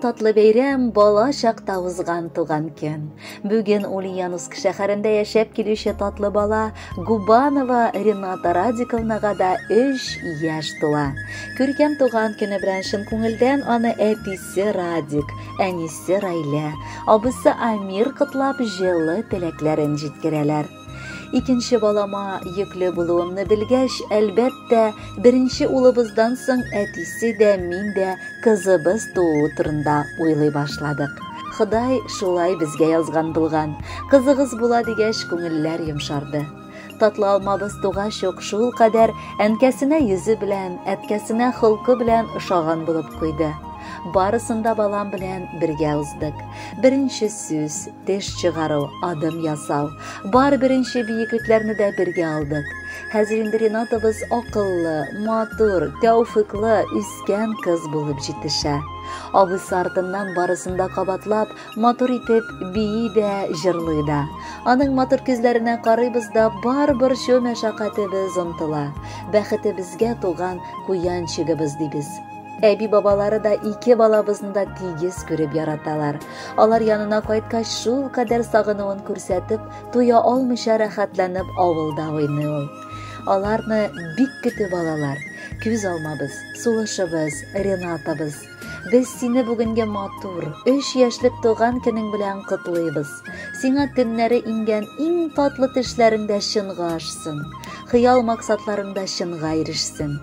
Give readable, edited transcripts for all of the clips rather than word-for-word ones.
татлы бәйрәм бала чакта узган туган көн. Бүген Ульяновск шәһәрендә яшәп килүче татлы бала Губанова Рената Радиковнага да 3 яшь тула. Күркәм туган көне белән шын күңелдән аны әтисе Радик, әнисе Райля, абысы Амир котлап җылы теләкләрен җиткерәләр. Икенче балама йөкле булуымны белгәч, әлбәттә, беренче улыбыздан соң әтисе дә, мин дә кызыбыз туу турында уйлый башладык. Ходай шулай безгә язган булган. Кызыгыз була дигәч, күңелләр йомшарды. Татлы алмабыз тугач ук шул кадәр әнкәсенә йөзе белән, әткәсенә холкы белән ошаган булып куйды. Барысында балам белән бергә уздык. Беренче сүз, теш чыгару, адым ясау. Бар беренче биеклекләрне дә бергә алдык. Хәзер инде Ринатыбыз акыллы, матур, тәүфыклы, үскән кыз булып җитешә. Абысы артыннан барысында кабатлап, матур итеп бии дә, җырлый да. Аның матур күзләренә карыйбыз да, барбыр шул мәшәкатебез онтыла. Бәхетебезгә туган куянчыгыбыз дибез. Әби бабалары да 2 балабызны да тигез күреп яраталар. Алар янына кайткач шул кадәр сагынуын күрсәтеп, туя алмыйча рәхәтләнеп авылда уйный ул. Аларны бик көтеп алалар. Күз алмабыз, сулышыбыз, Ренатабыз. Без сине бүгенге матур, 3 яшьлек туган көнең белән котлыйбыз. Сиңа төннәре иңгән иң татлы төшләреңдә чынга ашсын. Хыял максатларыңда чынга ирешсен.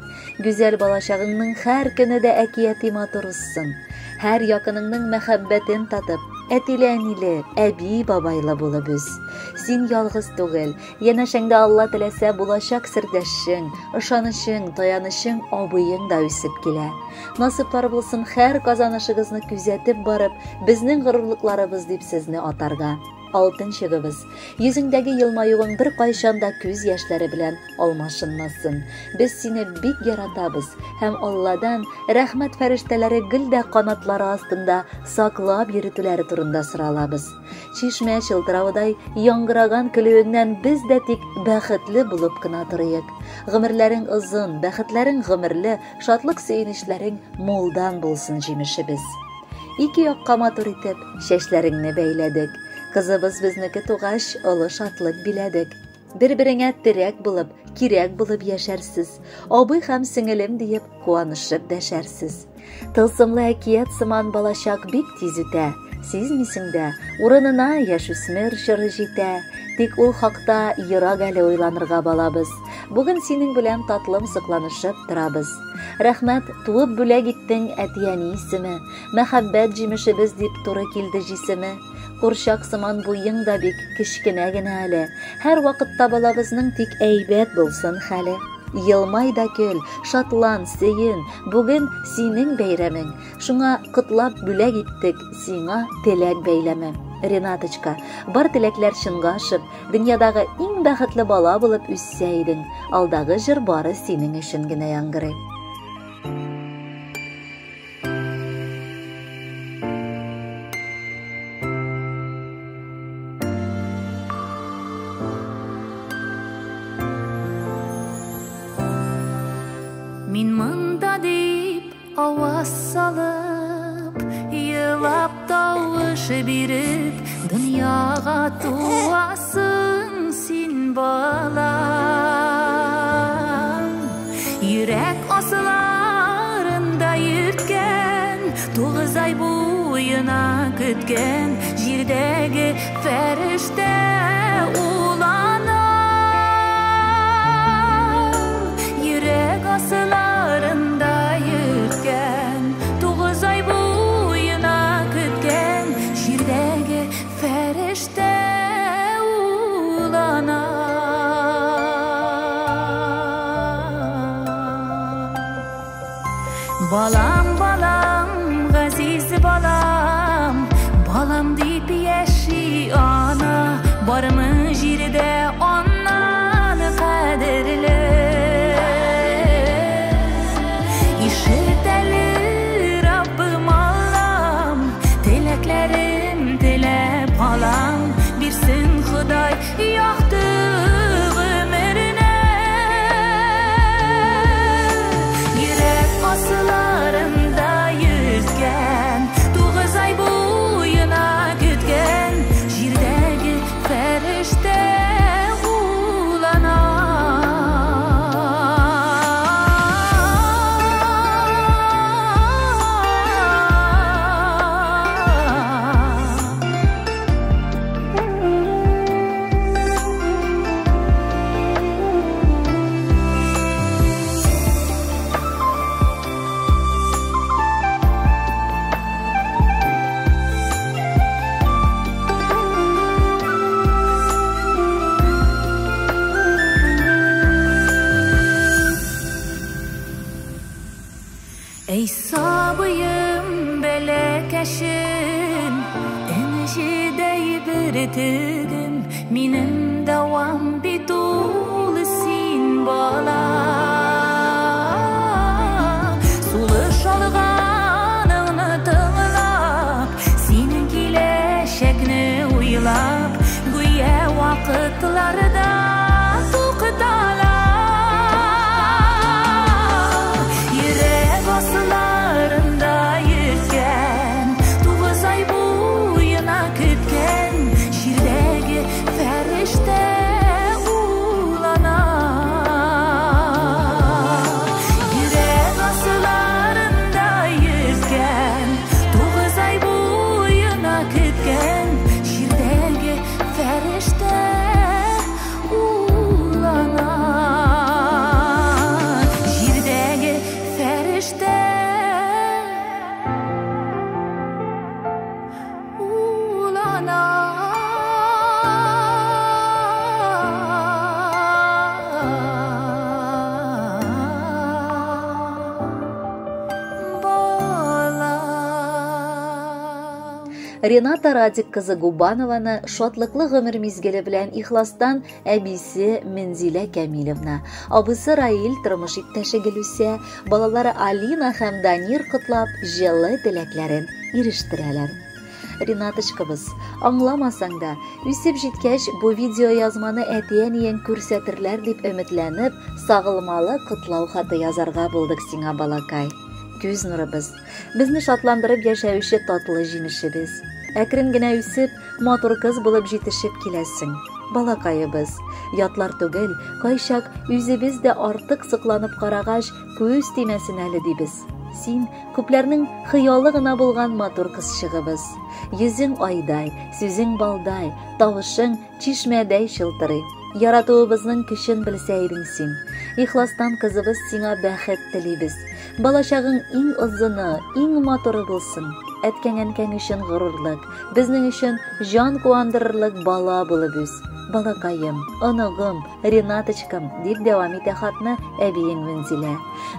Гүзәл балачагыңның һәр көне дә әкияти матур уссын. Һәр якыныңның мәхәббәтен татып, әтиле-әниле, әби-бабайлы булып үс. Син ялгыз түгел, янәшәңдә Алла теләсә булачак сердәшең, ышанышың, таянышың, абыең да үсеп килә. Насыплар булсын һәр казанышыгызны күзәтеп барып, безнең горурлыкларыбыз дип сезне атарга. Алтын чыгыбыз, йөзеңдәге елмаюың бер кайчан да күз яшьләре белән алмашынмасын. Без сине бик яратабыз һәм Алладан рәхмәт фәрештәләре гөлдә канатлары астында саклап йөртүләре турында соралабыз. Чишмә чылтыравыдай яңгыраган көлүеңнән без дә тик бәхетле булып кына торыйк. Гомерләрең озын, бәхетләрең гомерле, шатлык сөенечләрең мулдан булсын җимешебез. 2 якка матур итеп чәчләреңне бәйләдек. Кызыбыз безнеке тугач олы шатлык биләдек. Бер-береңә терәк булып, кирәк булып яшәрсез. Абый һәм сеңелем диеп куанышып дәшәрсез. Тылсымлы әкият сыман балачак бик тиз үтә. Сизмисең дә, урынына яшүсмер чоры җитә. Тик ул хакта ерак әле уйланырга балабыз. Бүген синең белән татлым сыкланышып торабыз. Рәхмәт, туып бүләк иттең әтияни исеме. Мәхәббәт җимешебез дип туры килде җисеме. Курчак сыман буйың да бик кечкенә генә әле. Һәр вакытта балабызның тик әйбәт булсын хәле. Йылмай да көл, шатлан, сөен, бүген синең бәйрәмең. Шуңа котлап бүләк иттек, сиңа теләк бәйләме. Ренаточка, бар теләкләр чынга ашып, дөньядагы иң бәхетле бала булып үссә идең. Алдагы җыр бары синең өчен генә яңгырый. Мин монда дип аваз салып, елап тавышы биреп, дөньяга туасың син балам. Йөрәк асыларында йөрткән, 9 ай буена көткән, җирдәге фәрештә улана. Йөрәк асыларында йөрткән, 9 ай буена көткән, җирдәге фәрештә улана. Балам, балам, газиз балам, балам дип яши ана, бармы җирдә аннан кадерле. Бирсен Ходай яқты гомерне. Йөрәк асыларында йөрткән, 9 Ey sabıyım belekeşim, enişidey bir tügüm, minim davam bitul sin bala. Sulu şalğanını tığlap, senin kileşekni uylap, güye vakıtlarda tuqdala. Aslarında yüzgen, 9 ay boyuna kütken, şirdegi ferişte ulana. Yürek aslarında yüzgen, 9 ay boyuna kütken, şirdegi ferişte ulana. Şirdegi ferişte Рената Радик кызы Губанованы шатлыклы гомер мизгеле белән ихластан әбисе Мензилә Кәмилевна, абысы Раил тормыш иптәше Гөлүсә, балалары Алина һәм Данир котлап, җылы теләкләрен ирештерәләр. Ринаточкабыз, аңламасаң да, үсеп җиткәч бу видео язманы әтиәниең күрсәтерләр дип өметләнеп, сагылмалы котлау хаты язарга булдык сиңа, балакай. Күз нурыбыз, безне шатландырып яшәүче татлы җимешебез. Әкрен генә үсеп, матур кыз булып җитешеп киләсең. Балакайыбыз, ятлар түгел, кайчак үзебез дә артык сыкланып карагач, күз тимәсен әле дибез. Син күпләрнең хыялы гына булган матур кызчыгыбыз. Йөзең айдай, сүзең балдай, тавышың чишмәдәй чылтырый. Яратуыбызның көчен белсә идең син. Ихластан кызыбыз сиңа бәхет телибез. Балачагың иң озыны, иң матуры булсын. Әткән-әнкәң өчен горурлык, безнең өчен җан куандырырлык бала булып үс. Балакаем, оныгым, Ринаточкам, дип дәвам итә хатны әбиең Мензилә.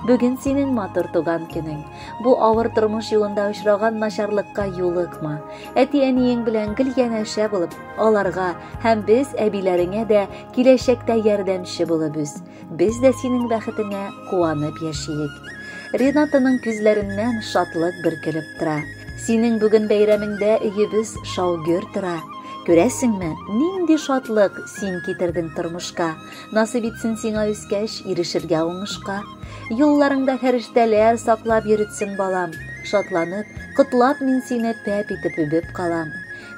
Бүген синең матур туган көнең. Бу авыр тормыш юлында очраган начарлыкка юлыкма. Әти-әниең белән гел янәшә булып, аларга һәм без әбиләреңә дә киләчәктә ярдәмче булып үс. Без дә синең бәхетеңә куанып яшиек. Ринатаның күзләреннән шатлык бөркелеп тора. Синең бүген бәйрәмеңдә өебез шаугөр тора. Күрәсеңме, нинди шатлык син китердең тормышка. Насыйп итсен сиңа үскәч ирешергә уңышка. Юлларыңда фәрештәләр саклап йөритсен балам. Шатланып, котлап мин сине пәп итеп үбеп калам.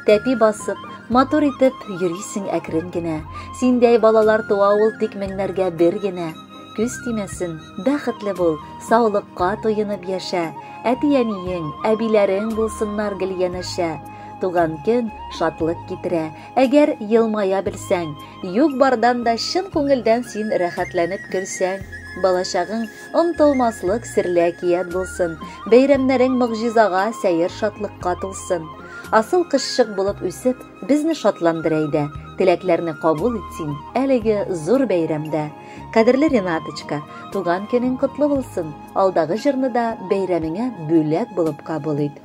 Тәпи басып, матур итеп йөрисең әкрен генә. Синдәй балалар туа ул тик меңнәргә бер генә. Күз тимәсен, бәхетле бул, саулыкка туйынып яшә. Әти-әниең, әбиләрең булсыннар гел янәшә. Туган көн шатлык китерә. Әгәр йылмая белсәң, юк бардан да чын күңелдән син рәхәтләнеп көлсәң. Балачагың онтылмаслык серле әкият булсын. Бәйрәмнәрең мөгъҗизага, сәер шатлыкка тулсын. Асыл кызчык булып үсеп, безне шатландыр әйдә. Теләкләрне кабул итсин, әлеге зур бәйрәмдә. Кадерле Ринаточка, туган көнең котлы булсын. Алдагы җырны да бәйрәмеңә бүләк булып кабул ит.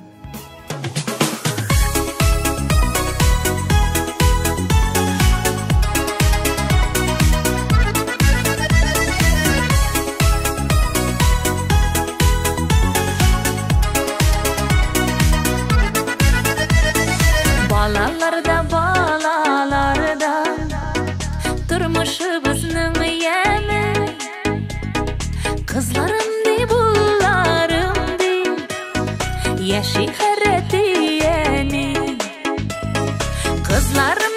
Balalarda turmuşubuzning yemi, kızlarım di bularım di, yaşı hareti yeni, kızlarım